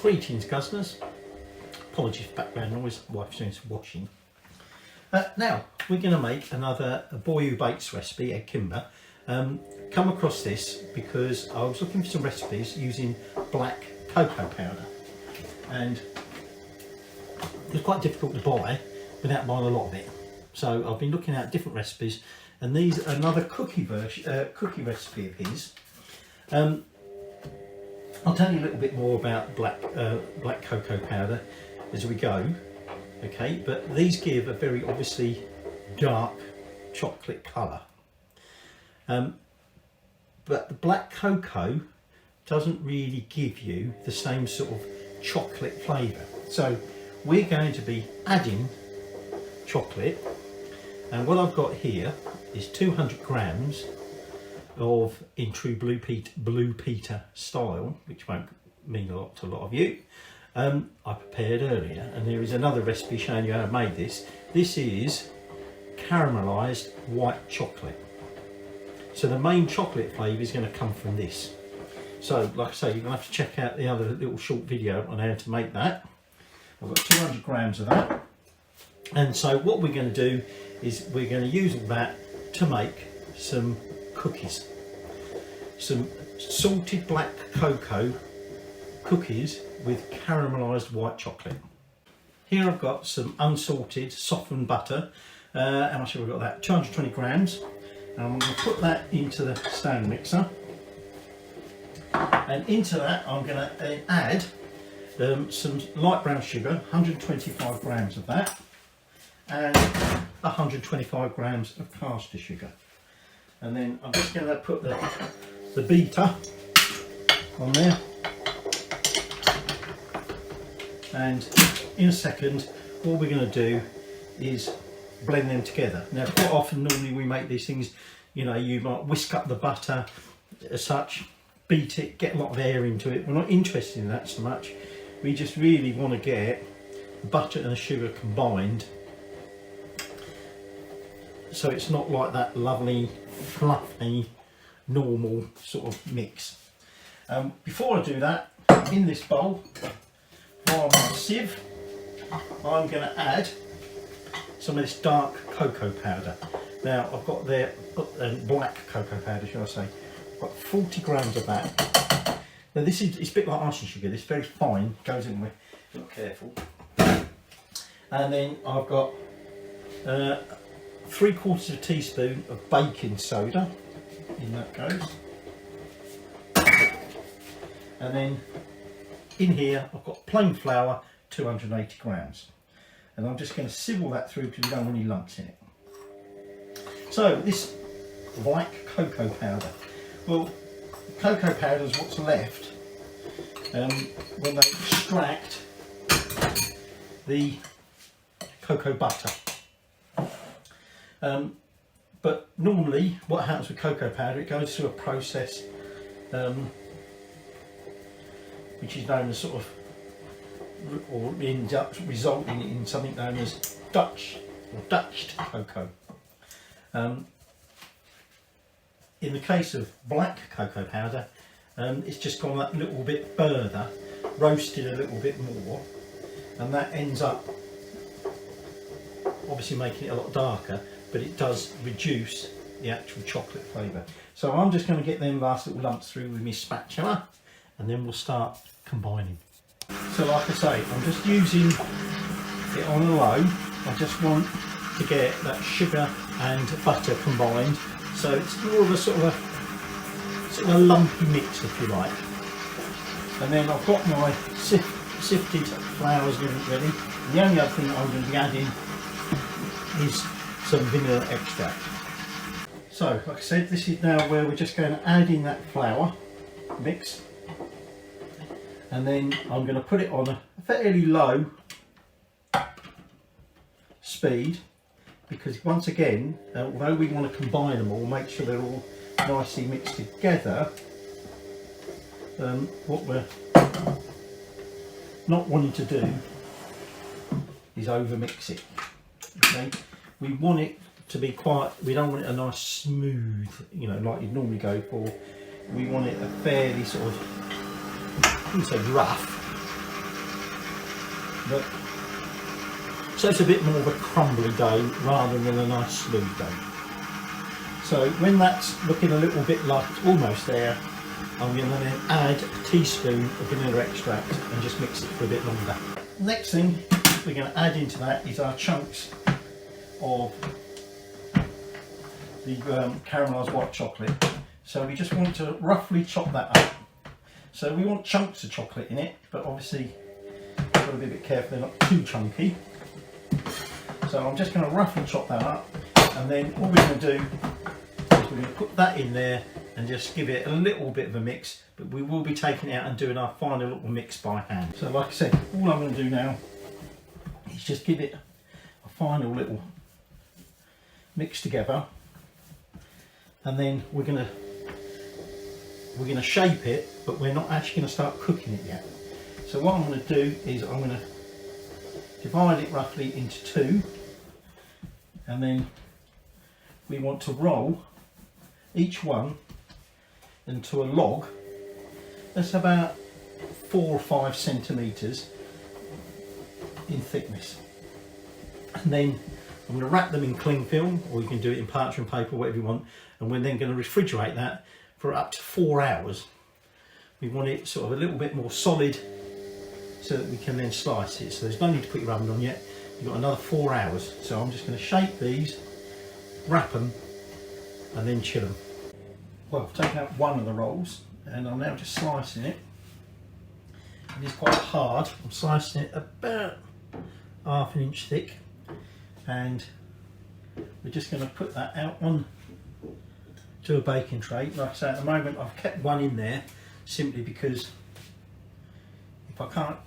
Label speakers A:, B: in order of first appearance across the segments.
A: Greetings, Guzzlers. Apologies for background noise, wife's doing some washing. Now, we're going to make another boy who bakes recipe, Edd Kimber. Come across this because I was looking for some recipes using black cocoa powder. And it's quite difficult to buy without buying a lot of it. So I've been looking at different recipes, and these are another cookie recipe of his. I'll tell you a little bit more about black cocoa powder as we go, okay? But these give a very obviously dark chocolate colour. But the black cocoa doesn't really give you the same sort of chocolate flavour. So we're going to be adding chocolate, and what I've got here is 200 grams of, in true Blue Peter style, which won't mean a lot to a lot of you, I prepared earlier, and there is another recipe showing you how I made this. This is caramelised white chocolate. So the main chocolate flavour is going to come from this. So like I say, you're going to have to check out the other little short video on how to make that. I've got 200 grams of that. And so what we're going to do is we're going to use that to make some cookies. Some salted black cocoa cookies with caramelised white chocolate. Here I've got some unsalted softened butter. How much have I got that? 220 grams. And I'm going to put that into the stand mixer. And into that I'm going to add some light brown sugar, 125 grams of that, and 125 grams of caster sugar. And then I'm just going to put the beater on there, and in a second all we're going to do is blend them together. Now quite often normally we make these things, you know, you might whisk up the butter as such, beat it, get a lot of air into it. We're not interested in that so much. We just really want to get the butter and the sugar combined, so it's not like that lovely fluffy normal sort of mix. Before I do that, in this bowl via my sieve, I'm going to add some of this dark cocoa powder. Now I've got there black cocoa powder, should I say. I've got 40 grams of that. Now this is, it's a bit like icing sugar. This is very fine, goes in with, if you're not careful. And then I've got 3/4 teaspoon of baking soda. In that goes. And then in here I've got plain flour, 280 grams. And I'm just going to sieve that through because we don't want any lumps in it. So this black cocoa powder. Well, cocoa powder is what's left when they extract the cocoa butter. But normally what happens with cocoa powder, it goes through a process which is known as sort of, or ends up resulting in something known as Dutched cocoa. In the case of black cocoa powder, it's just gone that little bit further, roasted a little bit more, and that ends up obviously making it a lot darker, but it does reduce the actual chocolate flavour. So I'm just going to get them last little lumps through with my spatula, and then we'll start combining. So like I say, I'm just using it on a low. I just want to get that sugar and butter combined, so it's more of a sort of a lumpy mix, if you like. And then I've got my sifted flours and everything ready. The only other thing I'm going to be adding is some vanilla extract. So like I said, this is now where we're just going to add in that flour mix, and then I'm going to put it on a fairly low speed, because once again, although we want to combine them all, make sure they're all nicely mixed together, what we're not wanting to do is over mix it. Okay, we want it to be quite, we don't want it a nice smooth, you know, like you'd normally go for. We want it a fairly sort of, I wouldn't say rough, But, so it's a bit more of a crumbly dough rather than a nice smooth dough. So when that's looking a little bit like it's almost there, I'm going to then add a teaspoon of vanilla extract and just mix it for a bit longer. Next thing we're going to add into that is our chunks of the caramelised white chocolate. So we just want to roughly chop that up. So we want chunks of chocolate in it, but obviously you've got to be a bit careful they're not too chunky. So I'm just going to roughly chop that up, and then all we're going to do is we're going to put that in there and just give it a little bit of a mix, but we will be taking it out and doing our final little mix by hand. So like I said, all I'm going to do now is just give it a final little mix together, and then we're going to shape it, but we're not actually going to start cooking it yet. So what I'm going to do is I'm going to divide it roughly into two, and then we want to roll each one into a log that's about 4 or 5 centimetres in thickness. And then I'm going to wrap them in cling film, or you can do it in parchment paper, whatever you want, and we're then going to refrigerate that for up to 4 hours. We want it sort of a little bit more solid so that we can then slice it. So there's no need to put your oven on yet. You've got another 4 hours. So I'm just going to shape these, wrap them, and then chill them. Well, I've taken out one of the rolls and I'm now just slicing it. It is quite hard. I'm slicing it about ½ inch thick, and we're just going to put that out on to a baking tray. Like I say, at the moment I've kept one in there simply because if I can't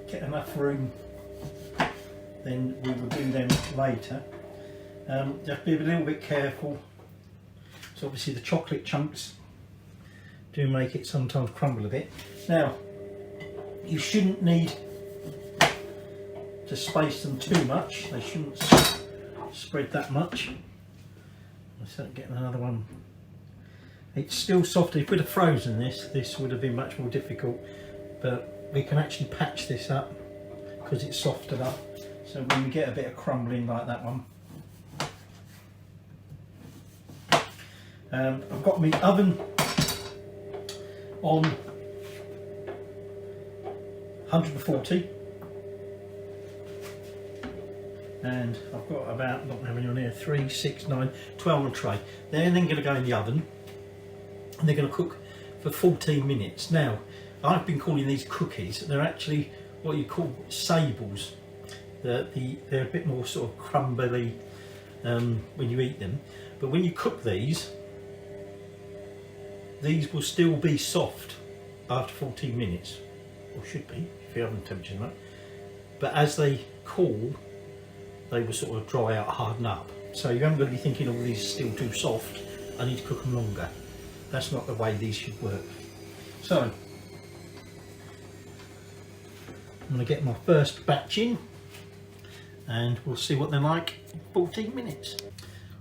A: get enough room, then we will do them later. You have to be a little bit careful. So obviously the chocolate chunks do make it sometimes crumble a bit. Now, you shouldn't need to space them too much. They shouldn't spread that much. Let's get another one. It's still soft. If we'd have frozen this would have been much more difficult, but we can actually patch this up because it's soft enough. So when we get a bit of crumbling like that one, I've got my oven on 140, and I've got about, not how many on here, 3, 6, 9, 12 on a tray. They're then going to go in the oven and they're going to cook for 14 minutes. Now, I've been calling these cookies. They're actually what you call sables. They're a bit more sort of crumbly when you eat them, but when you cook these will still be soft after 14 minutes, or should be if your oven temperature's right. But as they cool, they will sort of dry out, harden up. So you haven't got to be thinking, oh, these are still too soft, I need to cook them longer. That's not the way these should work. So I'm going to get my first batch in, and we'll see what they're like in 14 minutes.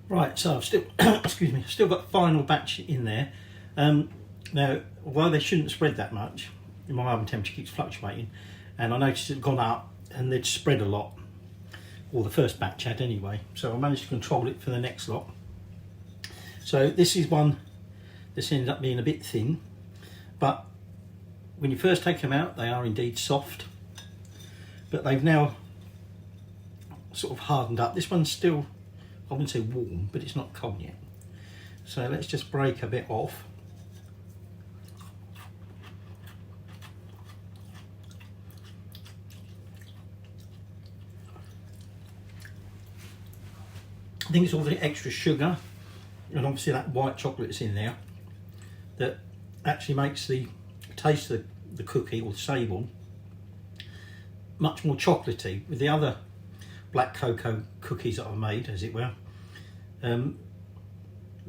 A: Right, so I've still, excuse me, still got a final batch in there. Now, although they shouldn't spread that much, my oven temperature keeps fluctuating, and I noticed it's gone up and they'd spread a lot, or the first batch had anyway, so I managed to control it for the next lot. So this is one that's ended up being a bit thin, but when you first take them out they are indeed soft, but they've now sort of hardened up. This one's still, I wouldn't say warm, but it's not cold yet. So let's just break a bit off. I think it's all the extra sugar and obviously that white chocolate that's in there that actually makes the taste of the cookie or the sable much more chocolatey. With the other black cocoa cookies that I've made, as it were, they,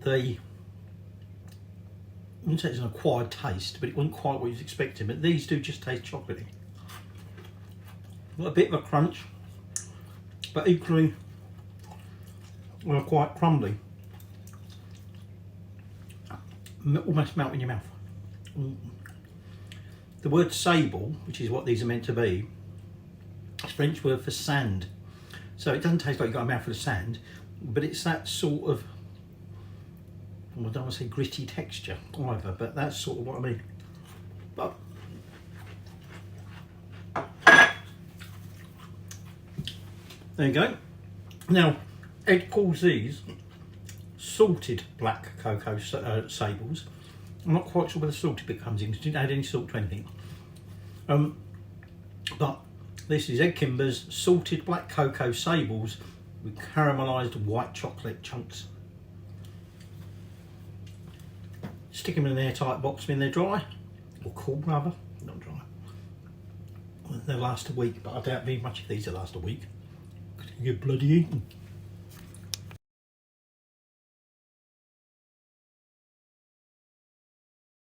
A: I wouldn't say it's an acquired taste, but it wasn't quite what you was expecting. But these do just taste chocolatey. Got a bit of a crunch, but equally well, quite crumbly. Almost melt in your mouth. The word sable, which is what these are meant to be, It's French word for sand. So it doesn't taste like you've got a mouthful of sand, but it's that sort of, well, I don't want to say gritty texture either, but that's sort of what I mean. But there you go. Now, Edd calls these salted black cocoa sables. I'm not quite sure where the salted bit comes in because I didn't add any salt to anything. But this is Edd Kimber's salted black cocoa sables with caramelised white chocolate chunks. Stick them in an airtight box when they're dry, or cool rather, not dry. They'll last a week, but I doubt very much if these will last a week. Because you get bloody eaten.